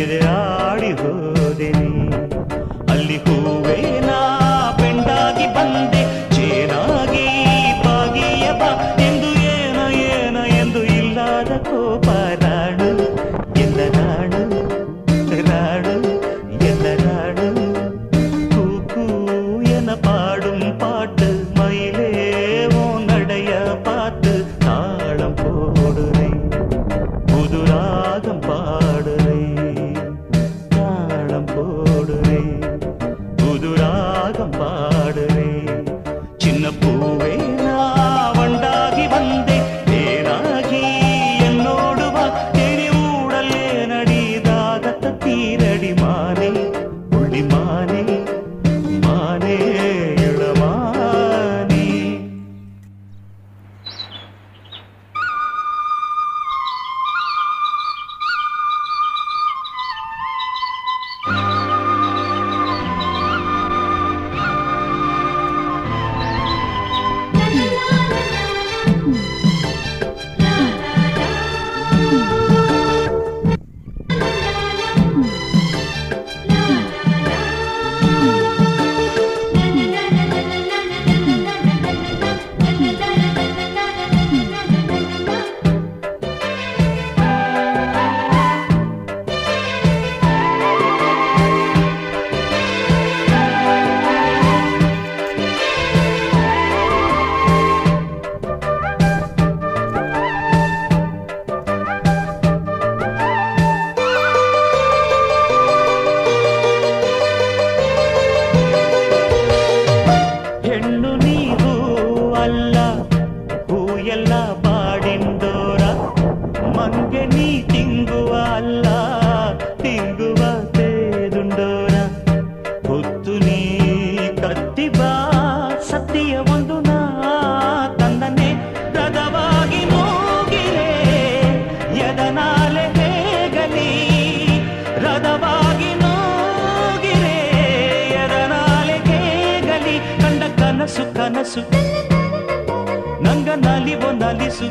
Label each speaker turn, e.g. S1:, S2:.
S1: ಎದೆಯಾಡಿ ಹೋದೆನಿ ಅಲ್ಲಿ ಹೂವೇ ನಾ ಬೆಂಡಾಗಿ ಬಂದೆ ಚೇನಾಗಿ ಬಾಗಿಯ ಬಾ ಎಂದು ಎಂದು ಇಲ್ಲದ ಕೋಪ ರಾಡು ಎಲ್ಲ ರಾಡು ராடு என்ன ராடு கூக்கு என பாடும் பாட்டு மயிலே ஓ நடைய பார்த்து தாளம் போடுறேன் புது ராகம் பாடுறேன் தாளம் போடுறேன் புது ராகம் பாடுறேன் சின்ன பூவே நான் வண்டாகி வந்தேன் தேனாகி என்னோடு வா தேடி ஊடலே நடிதாகத்த தீரடி மானே புள்ளி மானே மானே இளமானே ಎಲ್ಲ ಬಾಡಿಂದೋರ ಮಂಗೆ ನೀ ತಿಂಗುವ ಅಲ್ಲ ತಿಂಗುವ ತೇದುಂಡೋರ ಹೊತ್ತು ನೀ ಕತ್ತಿ ಬಾ ಸತ್ಯ ಒಂದು ನಾ ತಂದನೆ ರದವಾಗಿ ಮೂಗಿರೆ ಎದನಾಲೆ ಹೇಗಲಿ ರದವಾಗಿ ಮೂಗಿರೆ ಎದನಾಲೆ ಹೇಗಲಿ ಕಂಡ ಕನಸು ಕನಸು ನಂಗ ನಲಿವೋ ನಲಿಸು